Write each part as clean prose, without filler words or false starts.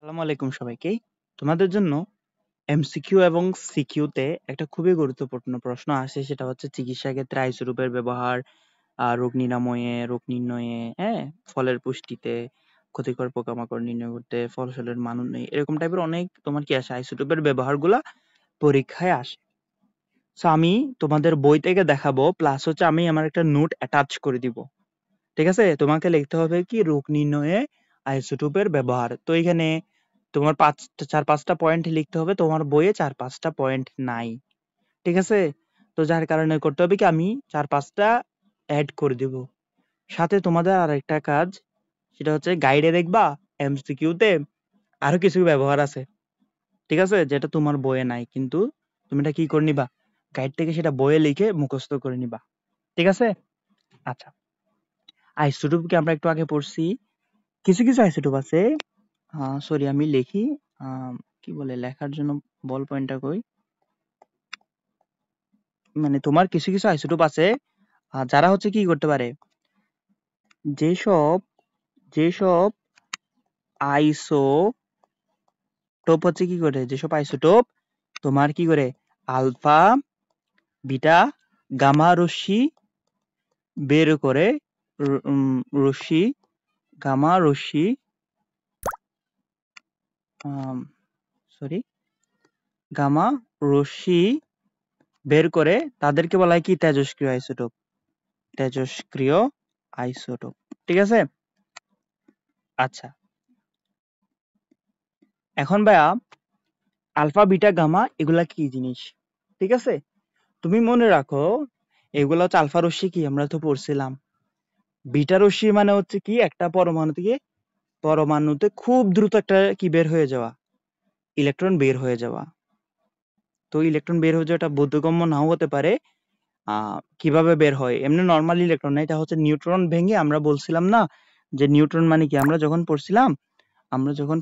আসসালামু আলাইকুম সবাইকে। তোমাদের জন্য এমসিকিউ এবং সিকিউতে একটা খুবই গুরুত্বপূর্ণ প্রশ্ন আসে, সেটা হচ্ছে চিকিৎসা ক্ষেত্রে আইসোটোপের ব্যবহার, রোগ নিরাময়ে, রোগ নির্ণয়ে, হ্যাঁ, ফলের পুষ্টিতে, ক্ষতিকর পোকামাকড় নির্ণয় করতে, ফসলের মান উন্নয়নে, এরকম টাইপের অনেক তোমার কি আসে আইসোটোপের ব্যবহারগুলা পরীক্ষায় আসে। সো আমি তোমাদের বই থেকে দেখাবো, প্লাস হচ্ছে আমি আমার একটা নোট অ্যাটাচ করে দিব। ঠিক আছে, তোমাকে লিখতে হবে কি রোগ নির্ণয়ে আইসোটোপের ব্যবহার। তো এখানে তোমার চার পাঁচটা পয়েন্ট লিখতে হবে, তোমার বইয়ে চার পাঁচটা পয়েন্ট নাই। ঠিক আছে, তো যার কারণে করতে হবে কি আমি চার পাঁচটা অ্যাড করে দিব। সাথে তোমাদের আর একটা কাজ, সেটা হচ্ছে গাইডে দেখবা এমসিকিউতে আরো কিছু ব্যবহার আছে, ঠিক আছে, যেটা তোমার বইয়ে নাই, কিন্তু তুমি এটা কি করে নিবা, গাইড থেকে সেটা বইয়ে লিখে মুখস্থ করে নিবা। ঠিক আছে। আচ্ছা, আইসোটোপকে আমরা একটু আগে পড়ছি। কিছু কিছু আইসোটোপ আছে, সরি আমি লিখি, কি বলে লেখার জন্য বল পয়েন্টটা কই, মানে তোমার কিছু কিছু আইসোটোপ আছে যারা হচ্ছে কি করতে পারে, যেসব যেসব আইসোটোপ হচ্ছে কি করে, যেসব আইসোটোপ তোমার কি করে আলফা বিটা গামা রশ্মি বের করে, রশ্মি গামা রশ্মি, সরি, গামা রশ্মি বের করে, তাদেরকে বলা হয় কি তেজস্ক্রিয় আইসোটোপ। তেজস্ক্রিয় আইসোটোপ। ঠিক আছে। আচ্ছা, এখন ভাইয়া আলফা বিটা গামা এগুলা কি জিনিস? ঠিক আছে, তুমি মনে রাখো এগুলা হচ্ছে আলফা রশ্মি, কি আমরা তো পড়ছিলাম। বিটা রশ্মি মানে হচ্ছে কি একটা পরমাণু থেকে পরমাণুতে খুব দ্রুত একটা কি বের হয়ে যাওয়া, ইলেকট্রন বের হয়ে যাওয়া। তো ইলেকট্রন বের হয়ে যাওয়াটা বোধগম্য নাও হতে পারে। কিভাবে বের হয়, এমনি নর্মাল ইলেকট্রন না, এটা হচ্ছে নিউট্রন ভেঙে, আমরা বলছিলাম না যে নিউট্রন মানে কি, আমরা যখন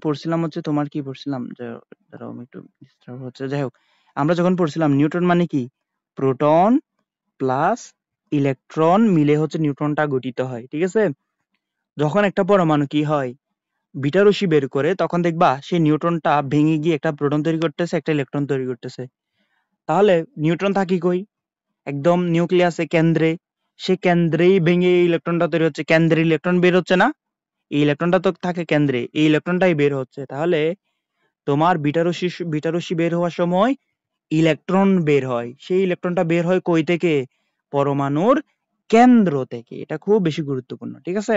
পড়ছিলাম হচ্ছে তোমার কি পড়ছিলাম যে, দাঁড়াও আমি একটু ডিস্টার্ব হচ্ছে, যাই হোক, আমরা যখন পড়ছিলাম নিউট্রন মানে কি, প্রোটন প্লাস ইলেকট্রন মিলে হচ্ছে নিউট্রনটা গঠিত হয়। ঠিক আছে, যখন একটা পরমাণু কি হয় বিটা রশ্মি বের করে, তখন দেখবা সেই নিউট্রনটা ভেঙে গিয়ে একটা প্রোটন তৈরি করতেছে, একটা ইলেকট্রন তৈরি করতেছে। তাহলে নিউট্রন থাকি কই, একদম নিউক্লিয়াসে কেন্দ্রে, সে কেন্দ্রেই ভেঙে ইলেকট্রনটা তৈরি হচ্ছে, কেন্দ্রে ইলেকট্রন বের হচ্ছে না, এই ইলেকট্রনটা তো থাকে কেন্দ্রে, এই ইলেকট্রনটাই বের হচ্ছে। তাহলে তোমার বিটা রশ্মি বের হওয়ার সময় ইলেকট্রন বের হয়, সেই ইলেকট্রনটা বের হয় কই থেকে, পরমাণুর কেন্দ্র থেকে। এটা খুব বেশি গুরুত্বপূর্ণ, ঠিক আছে,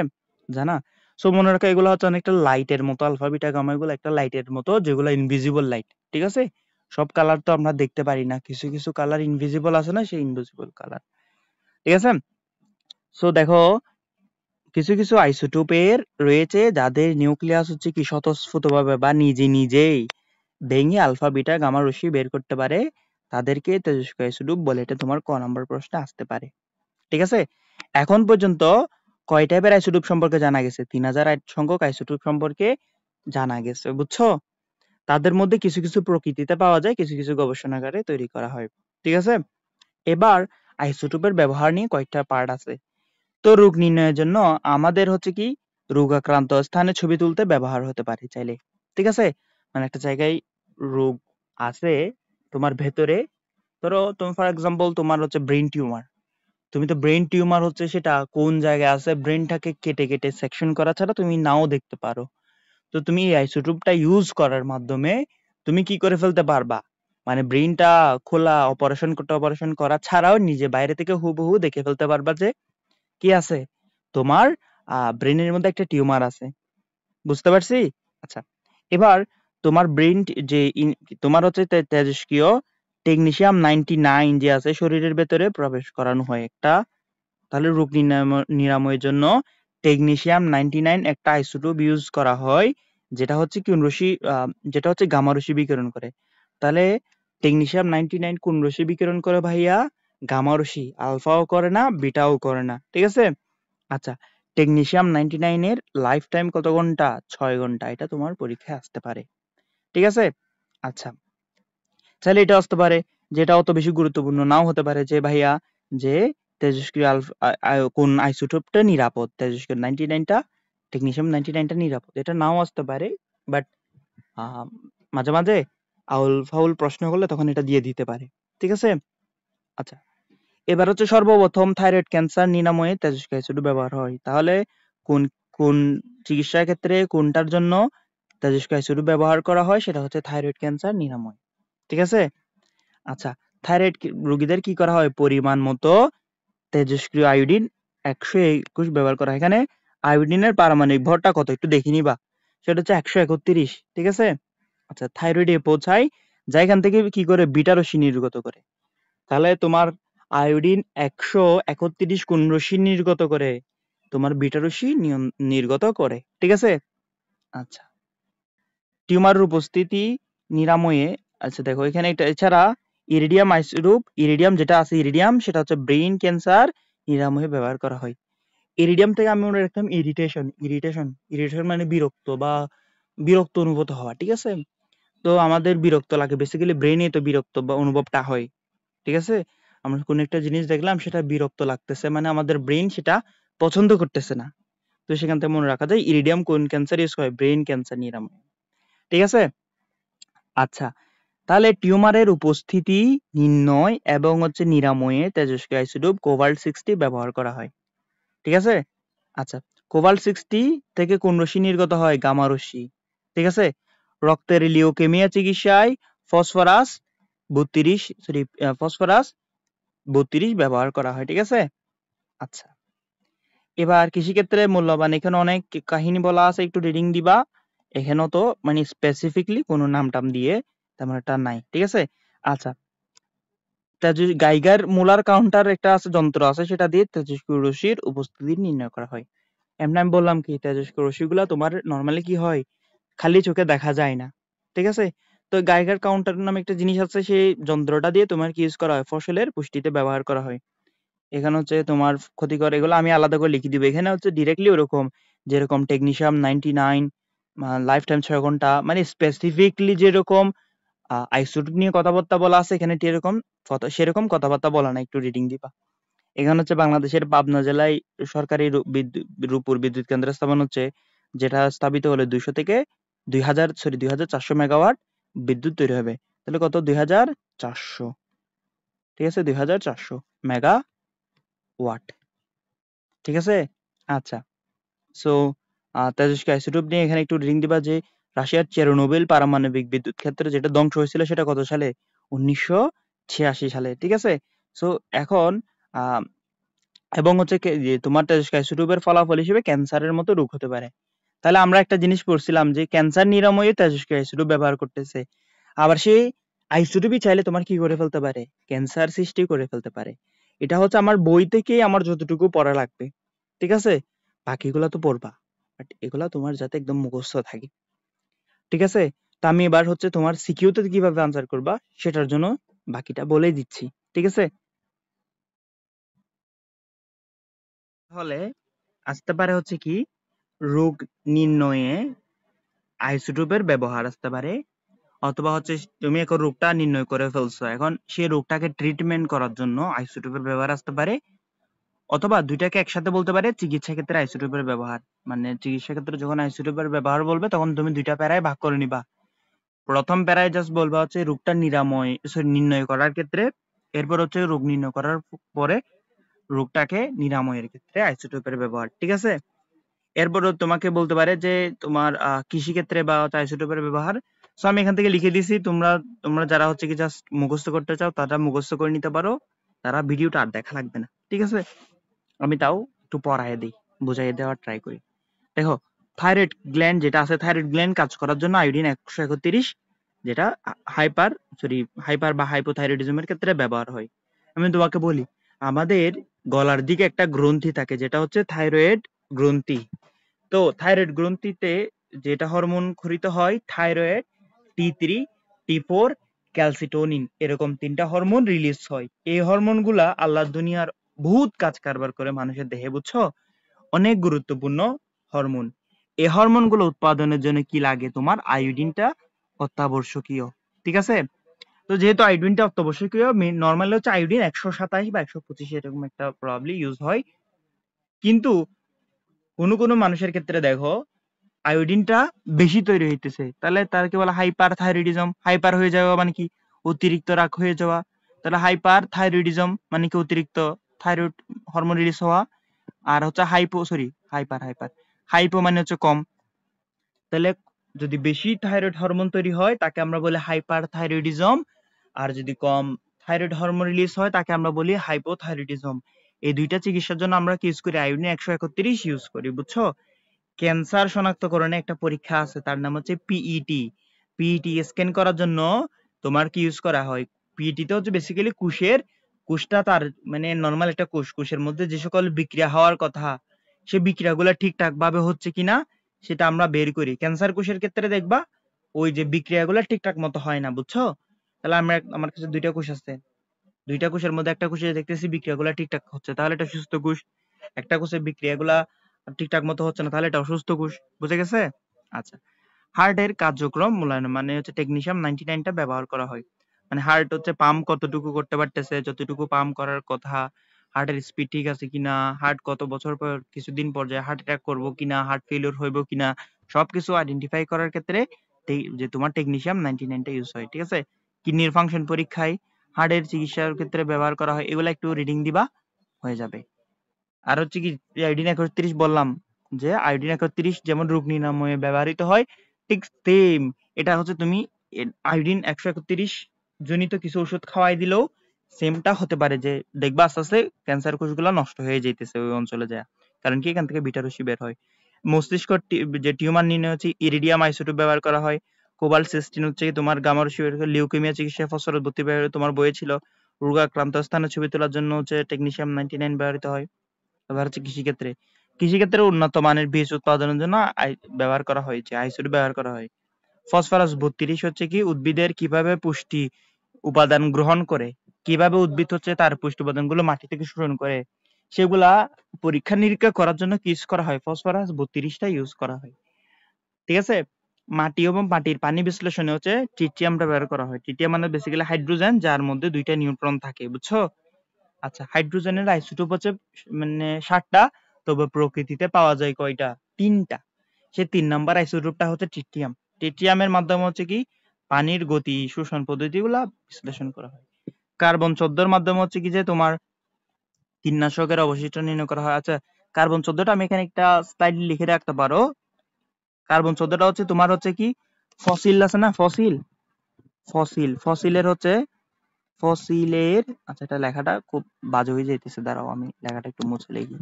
জানা। সো মনে রাখো এগুলো হচ্ছে অনেকটা লাইটের মতো, আলফা বিটা গামা এগুলো একটা লাইটের মতো, যেগুলো ইনভিজিবল লাইট। ঠিক আছে, সব কালার তো আমরা দেখতে পারি না, কিছু কিছু কালার ইনভিজিবল আছে না, সেই ইনভিজিবল কালার। ঠিক আছে, সো দেখো কিছু কিছু আইসোটোপের রয়েছে যাদের নিউক্লিয়াস হচ্ছে কি স্বতঃস্ফূর্তভাবে বা নিজে নিজেই ভেঙে আলফা বিটা গামা রশ্মি বের করতে পারে, তাদেরকে তেজস্ক্রিয় আইসোটোপ বলে। এটা তোমার ক নম্বর প্রশ্নে আসতে পারে। ঠিক আছে, এখন পর্যন্ত কয় টাইপের আইসোটোপ সম্পর্কে জানা গেছে? 3000 সংখ্যক আইসোটোপ সম্পর্কে জানা গেছে, বুঝছো। তাদের মধ্যে কিছু কিছু প্রকৃতিতে পাওয়া যায়, কিছু কিছু গবেষণাগারে তৈরি করা হয়। ঠিক আছে, এবার আইসোটোপের ব্যবহার নিয়ে কয়েকটা পার্ট আছে। তো রোগ নির্ণয়ের জন্য আমাদের হচ্ছে কি রোগাক্রান্ত স্থানে ছবি তুলতে ব্যবহার হতে পারে চাইলে। ঠিক আছে, মানে একটা জায়গায় রোগ আছে তোমার ভেতরে, ধরো তুমি ফর এক্সাম্পল তোমার হচ্ছে ব্রেন টিউমার, তুমি তো ব্রেন টিউমার হচ্ছে সেটা কোন জায়গায় আছে, ব্রেনটাকে কেটে কেটে সেকশন করা ছাড়া তুমি নাও দেখতে পারো। তো তুমি এই আইসোটোপটা ইউজ করার মাধ্যমে তুমি কি করে ফেলতে পারবা, মানে ব্রেনটা খোলা অপারেশন করা ছাড়াও নিজে বাইরে থেকে হুবহু দেখে ফেলতে পারবা যে কি আছে, তোমার ব্রেনের মধ্যে একটা টিউমার আছে। বুঝতে পারছি। আচ্ছা, এবার তোমার ব্রেন যে তোমার হচ্ছে তেজস্ক্রিয় টেকনিশিয়াম-99 যে আছে শরীরের ভেতরে প্রবেশ করানো হয় একটা, তাহলে রোগ নিরাময়ের জন্য টেকনিশিয়াম-99 একটা আইসোটোপ ইউজ করা হয়, যেটা হচ্ছে কোন রশ্মি, যেটা হচ্ছে গামা রশ্মি বিকিরণ করে। তাহলে টেকনিশিয়াম-99 কোন রশ্মি বিকিরণ করে ভাইয়া? গামা রশ্মি। আলফাও করে না, বিটাও করে না। ঠিক আছে। আচ্ছা, টেকনিশিয়াম-99 এর লাইফ টাইম কত ঘন্টা? 6 ঘন্টা। এটা তোমার পরীক্ষায় আসতে পারে। ঠিক আছে। আচ্ছা, তাহলে এটা আসতে পারে, যেটা অত বেশি গুরুত্বপূর্ণ নাও হতে পারে, যে ভাইয়া যে তেজস্ক্রিয় কোন আইসোটোপটা নিরাপদ, তেজস্ক্রিয় 99টা, টেকনিশিয়াম 99টা নিরাপদ, এটা নাও আসতে পারে। বাট আহ, মাঝে মাঝে আউল ফাউল প্রশ্ন করলে তখন এটা দিয়ে দিতে পারে। ঠিক আছে? আচ্ছা, এবার হচ্ছে সর্বপ্রথম থাইরয়েড ক্যান্সার নিরাময়ে তেজস্ক্রিয় অ্যাসিড ব্যবহার হয়। তাহলে কোন কোন চিকিৎসার ক্ষেত্রে কোনটার জন্য তেজস্ক্রিয় অ্যাসিড ব্যবহার করা হয় সেটা হচ্ছে থাইরয়েড ক্যান্সার নিরাময়। ঠিক আছে? আচ্ছা, থাইরয়েড রোগীদের কি করা হয়? পরিমাণ মতো তেজস্ক্রিয় আয়োডিন 121 ব্যবহার করা হয়। এখানে আয়োডিনের পারমাণবিক ভরটা কত একটু দেখে নিবা। সেটা হচ্ছে 131। ঠিক আছে? আচ্ছা, থাইরয়েডে পৌঁছায় যা এখান থেকে কি করে বিটা রশ্মি নির্গত করে। তাহলে তোমার আয়োডিন 131 কোন রশ্মি নির্গত করে? তোমার বিটা রশ্মি নির্গত করে। ঠিক আছে? আচ্ছা, টিউমারের উপস্থিতি নিরাময়ে, আচ্ছা দেখো এখানে এটা এছাড়া ইরিডিয়াম আইসোটোপ, ইরিডিয়াম যেটা আছে ইরিডিয়াম সেটা হচ্ছে ব্রেইন ক্যান্সার নিরাময়ে ব্যবহার করা হয়। ইরিডিয়াম থেকে আমি মনে রাখতাম ইরিটেশন, ইরিটেশন ইরিটেশন মানে বিরক্ত বা বিরক্ত অনুভূত হওয়া। ঠিক আছে? তো আমাদের বিরক্ত লাগে, বেসিক্যালি ব্রেইনে তো বিরক্ত বা অনুভবটা হয়। ঠিক আছে? আমরা কোন একটা জিনিস দেখলাম সেটা বিরক্ত লাগতেছে, মানে আমাদের ব্রেইন সেটা পছন্দ করতেছে না। তো সেখান থেকে মনে রাখা যায় ইরিডিয়াম কোন ক্যান্সার ইউজ হয়? ব্রেইন ক্যান্সার নিরাময়। ঠিক আছে? আচ্ছা, তাহলে টিউমারের উপস্থিতি নির্ণয় এবং হচ্ছে নিরাময়ে তেজস্ক্রিয় আইসোটোপ কোভাল্ট-60 ব্যবহার করা হয়। ঠিক আছে? আচ্ছা, কোভাল্ট-60 থেকে কোন রশ্মি নির্গত হয়? গামা রশ্মি। ঠিক আছে? রক্তের লিউকেমিয়া চিকিৎসায় ফসফরাস 32 সরি ফসফরাস 32 ব্যবহার করা হয়। ঠিক আছে? আচ্ছা, এবার কৃষিক্ষেত্রে মূল্যবান, এখানে অনেক কাহিনী বলা আছে, একটু রিডিং দিবা। এখানেও তো মানে স্পেসিফিকলি কোনো নাম টাম দিয়ে তেমন একটা নাই। ঠিক আছে? আচ্ছা, গাইগার মুলার কাউন্টার একটা আছে, যন্ত্র আছে, সেটা দিয়ে তেজস্ক্রিয় রশ্মির উপস্থিতি নির্ণয় করা হয়। এমনি আমি বললাম কি, তেজস্ক্রিয় রশ্মিগুলা তোমার নর্মালি কি হয়? খালি চোখে দেখা যায় না। ঠিক আছে? তো গাইগার কাউন্টার নামে একটা জিনিস আছে, সেই যন্ত্রটা দিয়ে তোমার কি ইউজ করা হয়? ফসলের পুষ্টিতে ব্যবহার করা হয়। এখানে হচ্ছে তোমার ক্ষতিকর এগুলো আমি আলাদা করে লিখে দিব। এখানে হচ্ছে ডিরেক্টলি ওরকম, যেরকম টেকনিশিয়াম 99, লাইফ টাইম 6 ঘন্টা, মানে স্পেসিফিকলি যেরকম আইসোটোপ নিয়ে কথাবার্তা বলা আছে, এখানে এরকম সেরকম কথাবার্তা বলা না, একটু রিডিং দিবা। এখানে হচ্ছে বাংলাদেশের পাবনা জেলায় সরকারি রূপপুর বিদ্যুৎ কেন্দ্র স্থাপন হচ্ছে, যেটা স্থাপিত হলে 200 থেকে 2400 মেগাওয়াট বিদ্যুৎ তৈরি হবে। তাহলে কত? 2400। ঠিক আছে? 2400 মেগাওয়াট। ঠিক আছে? আচ্ছা, সো তেজস্ক্রিয় আইসোটোপ নিয়ে এখানে একটু রিডিং দিবা যে রাশিয়ার চেরনোবিল পারমাণবিক বিদ্যুৎ ক্ষেত্র যেটা ধ্বংস হয়েছিল সেটা কত সালে? 1986 সালে। ঠিক আছে? সো এখন আহ এবং হচ্ছে যে তোমার তেজস্ক্রিয় আইসোটোপের ফলাফল হিসেবে ক্যান্সারের মতো রোগ হতে পারে। তাহলে আমরা একটা জিনিস পড়ছিলাম যে ক্যান্সার নিরাময়ে তেজস্ক্রিয় আইসোটোপ ব্যবহার করতেছে। আবার সেই আইসোটোপই চাইলে তোমার কি করে ফেলতে পারে? ক্যান্সার সৃষ্টি করে ফেলতে পারে। এটা হচ্ছে আমার বই থেকেই আমার যতটুকু পড়া লাগবে। ঠিক আছে? বাকিগুলা তো পড়বা, বাট এগুলা তোমার যাতে একদম মুখস্থ থাকে। ঠিক আছে? তো আমি এবার হচ্ছে তোমার সিকিউতে কিভাবে আনসার করবা সেটার জন্য বাকিটা বলেই দিচ্ছি। ঠিক আছে? তাহলে আসতে পারে হচ্ছে কি, রোগ নির্ণয়ে আইসোটোপের ব্যবহার আসতে পারে, অথবা হচ্ছে তুমি এখন রোগটা নির্ণয় করে ফেলছো, এখন সেই রোগটাকে ট্রিটমেন্ট করার জন্য আইসোটোপের ব্যবহার আসতে পারে, অথবা দুইটাকে একসাথে বলতে পারে চিকিৎসা ক্ষেত্রে আইসোটোপের ব্যবহার। মানে চিকিৎসা ক্ষেত্রে যখন আইসোটোপের ব্যবহার বলবে তখন তুমি দুইটা প্যারায় ভাগ করে নিবা। প্রথম প্যারায় জাস্ট বলবা হচ্ছে রোগটা নির্ণয় করার ক্ষেত্রে, এরপর হচ্ছে রোগ নির্ণয় করার পরে রোগটাকে নিরাময়ের ক্ষেত্রে আইসোটোপের ব্যবহার। ঠিক আছে? এরপরও তোমাকে বলতে পারে যে তোমার কৃষি ক্ষেত্রে বা আইসোটোপের ব্যবহার। সো আমি এখান থেকে লিখে দিছি, তোমরা তোমরা যারা হচ্ছে কি জাস্ট মুখস্থ করতে চাও তারা মুখস্থ করে নিতে পারো, তারা ভিডিওটা আর দেখা লাগবে না। ঠিক আছে? আমি তাও একটু পড়ায় দিই, বুঝাই দেওয়ার ট্রাই করি। দেখো, থাইরয়েড গ্ল্যান্ড যেটা আছে, থাইরয়েড গ্ল্যান্ড কাজ করার জন্য আয়োডিন 131, যেটা হাইপার হাইপার বা হাইপোথাইরয়েডিজমের ক্ষেত্রে ব্যবহার হয়। আমি তোমাকে বলি, আমাদের গলার দিকে একটা গ্রন্থি থাকে যেটা হচ্ছে থাইরয়েড গ্রন্থি। তো থাইরয়েড গ্রন্থিতে যেটা হরমোন ক্ষরিত হয়, থাইরয়েড, T3, T4, ক্যালসিটোনিন, এরকম 3টা হরমোন রিলিজ হয়। এই হরমোন গুলা আল্লাহর দুনিয়ার বহুত কাজ কারবার করে মানুষের দেহে, বুঝছো? অনেক গুরুত্বপূর্ণ হরমোন। এই হরমোন গুলো উৎপাদনের জন্য কি লাগে? তোমার আয়োডিনটা অত্যাবশ্যকীয়। ঠিক আছে? তো যেহেতু আয়োডিনটা অত্যাবশ্যকীয়, নর্মালি হচ্ছে আয়োডিন 127 বা 125 এরকম একটা প্রবাবলি ইউজ হয়। কিন্তু কোনো কোনো মানুষের ক্ষেত্রে দেখো আয়োডিনটা বেশি তৈরি হইতেছে, তাহলে তারকে বলে হাইপার থাইরয়েডিজম। হাইপার হয়ে যাওয়া মানে কি? অতিরিক্ত রাগ হয়ে যাওয়া। তাহলে হাইপার থাইরয়েডিজম মানে কি? অতিরিক্ত থাইরয়েড হরমোন রিলিজ হওয়া। আর হচ্ছে হাইপো মানে হচ্ছে কম। তাহলে যদি বেশি থাইরয়েড হরমোন তৈরি হয় তাকে আমরা বলি হাইপার থাইরয়েডিজম, আর যদি কম থাইরয়েড হরমোন রিলিজ হয় তাকে আমরা বলি হাইপোথাইরয়েডিজম। এই দুইটা চিকিৎসার জন্য আমরা কি ইউজ করি? আয়োডিন 131 ইউজ করি, বুঝছো? ক্যান্সার শনাক্তকরণে একটা পরীক্ষা আছে, তার নাম হচ্ছে পিইটি। পিইটি স্ক্যান করার জন্য তোমার কি ইউজ করা হয়? পিইটি তে হচ্ছে বেসিক্যালি কোষটা তার মানে নর্মাল একটা কোষের মধ্যে যে সকল বিক্রিয়া হওয়ার কথা, সে বিক্রিয়াগুলো ঠিকঠাক ভাবে হচ্ছে কিনা সেটা আমরা বের করি। ক্যান্সার কোষের ক্ষেত্রে দেখবা ওই যে বিক্রিয়াগুলো ঠিকঠাক মতো হয় না, বুঝছো? তাহলে আমার কাছে দুইটা কোষ আছে, দুইটা কোষের মধ্যে একটা কোষে দেখতেছি বিক্রিয়াগুলো ঠিকঠাক হচ্ছে, তাহলে এটা সুস্থ কোষ। একটা কোষে বিক্রিয়াগুলা ঠিকঠাক মতো হচ্ছে না, তাহলে এটা অসুস্থ কোষ। বুঝে গেছে? আচ্ছা, হার্টের কার্যক্রম মূল্যায়ন মানে হচ্ছে টেকনিশিয়াম 99টা ব্যবহার করা হয়। মানে হার্ট হচ্ছে পাম্প কতটুকু করতে পারতেছে, যতটুকু পাম্প করার কথা, হার্টের স্পিড ঠিক আছে কিনা, হার্ট কত বছর পর কিছুদিন পর যায় হার্ট অ্যাটাক করবো কিনা, হার্ট ফেলিওর হইব কিনা, সবকিছু আইডেন্টিফাই করার ক্ষেত্রে যে তোমার টেকনিশিয়াম 99টা ইউজ হয়। ঠিক আছে? কিডনির ফাংশন পরীক্ষায়, হার্টের চিকিৎসার ক্ষেত্রে ব্যবহার করা হয়। এগুলা একটু রিডিং দিবা, হয়ে যাবে। আর হচ্ছে কি, আয়োডিন 31 বললাম যে আয়োডিন 31 যেমন রোগ নিরাময়ে ব্যবহৃত হয়, ঠিক সেম এটা হচ্ছে তুমি আয়োডিন 131 জনিত কিছু ওষুধ খাওয়াই দিলেও সেমটা হতে পারে, যে দেখবা আস্তে আস্তে ক্যান্সার কোষগুলো নষ্ট হয়ে যাইতেছে ওই অঞ্চলে যায়। কারণ কি, এখান থেকে বিটা রশ্মি বের হয়। মস্তিষ্ক যে টিউমার নির্ণয় হচ্ছে ইরিডিয়াম আইসোটোপ ব্যবহার করা হয়। কোবাল্ট সিস্টিন হচ্ছে কি তোমার গামা রশ্মি বের করে। লিউকেমিয়া চিকিৎসায় ফসফরাস ভর্তি ব্যবহার তোমার বইয়ে ছিল। রোগাক্রান্ত স্থানে ছবি তোলার জন্য হচ্ছে টেকনিশিয়াম 99 ব্যবহৃত হয়। এবার হচ্ছে কৃষিক্ষেত্রে উন্নত মানের বীজ উৎপাদনের জন্য ব্যবহার করা হয়, যে আইসোটোপ ব্যবহার করা হয়। ফসফরাস 32 হচ্ছে কি উদ্ভিদের কিভাবে পুষ্টি উপাদান গ্রহণ করে, কিভাবে উদ্ভিদ হচ্ছে তার পুষ্টি উপাদানগুলো মাটি থেকে শোষণ করে, সেগুলা পরীক্ষা নিরীক্ষা করার জন্য কি ইউজ করা হয়? ফসফরাস 32টা ইউজ করা হয়। ঠিক আছে? মাটি এবং মাটির পানি বিশ্লেষণে হচ্ছে ট্রিটিয়ামটা ব্যবহার করা হয়। ট্রিটিয়াম মানে বেসিক্যালি হাইড্রোজেন, যার মধ্যে 2টা নিউট্রন থাকে, বুঝছো? আচ্ছা, হাইড্রোজেনের আইসোটোপ হচ্ছে মানে 60টা, তবে প্রকৃতিতে পাওয়া যায় কয়টা? 3টা। সে 3 নাম্বার আইসোটোপটা হচ্ছে ট্রিটিয়াম। ট্রিটিয়ামের মাধ্যমে হচ্ছে কি পানির গতি, শোষণ পদ্ধতিগুলা বিশ্লেষণ করা হয়। কার্বন 14 মাধ্যমে হচ্ছে কি যে তোমার কীটনাশকের অবশিষ্ট নির্ণয় করা হয়। আচ্ছা, কার্বন 14টা আমি এখানে একটা স্লাইড লিখে রাখতে পারো। কার্বন 14টা হচ্ছে তোমার হচ্ছে কি ফসিল আছে না, ফসিলের হচ্ছে ফসিলের, আচ্ছা এটা লেখাটা খুব বাজে হয়ে যাইতেছে, দাঁড়াও আমি লেখাটা একটু মুছে লিখি।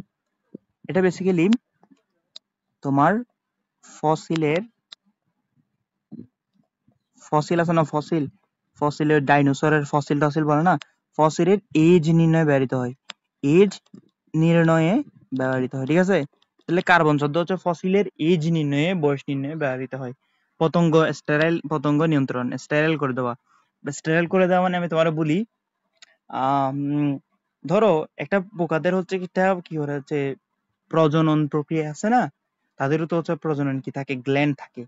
এটা বেসিক্যালি তোমার ফসিলের, ফসিল আছে না, ফসিলের ডাইনোসরের ফসিল টসিল বলে না, ফসিলের এজ নির্ণয়ে ব্যবহৃত হয়। এজ নির্ণয়ে ব্যবহৃত হয়, ঠিক আছে? তাহলে কার্বন 14 হচ্ছে ফসিলের এজ নির্ণয়ে, বয়স নির্ণয়ে ব্যবহৃত হয়। পতঙ্গ নিয়ন্ত্রণ, স্টেরাইল করে দেওয়া। স্টেরাইল করে দেওয়া মানে আমি তোমার বলি, ধরো একটা পোকাদের হচ্ছে কি করে হচ্ছে প্রজনন প্রক্রিয়া আছে না, তাদেরও তো হচ্ছে প্রজনন কি থাকে, গ্ল্যান্ড থাকে,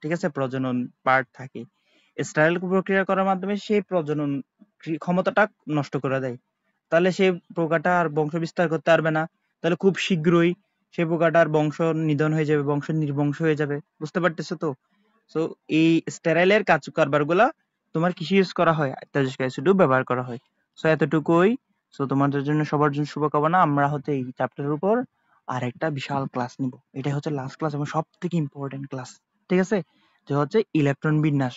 ঠিক আছে, প্রজনন পার্ট থাকে। স্টেরাইল প্রক্রিয়া করার মাধ্যমে সেই প্রজনন ক্ষমতাটা নষ্ট করে দেয়। তাহলে সেই পোকাটা আর বংশ বিস্তার করতে পারবে না। তাহলে খুব শীঘ্রই সেই পোকাটার বংশ নিধন হয়ে যাবে, বংশ নির্বংশ হয়ে যাবে। বুঝতে পারতেছো তো? সো এই স্টেরাইলের কারবার গুলা তোমার কিসে ইউজ করা হয়? তেজস্ক্রিয় অ্যাসিডও ব্যবহার করা হয়। সো এতটুকুই। সো তোমাদের জন্য, সবার জন্য শুভকামনা। আমরা হচ্ছে এই চ্যাপ্টারের উপর আর একটা বিশাল ক্লাস নিব। এটা হচ্ছে লাস্ট ক্লাস এবং সব থেকে ইম্পর্টেন্ট ক্লাস। ঠিক আছে? যে হচ্ছে ইলেকট্রন বিন্যাস।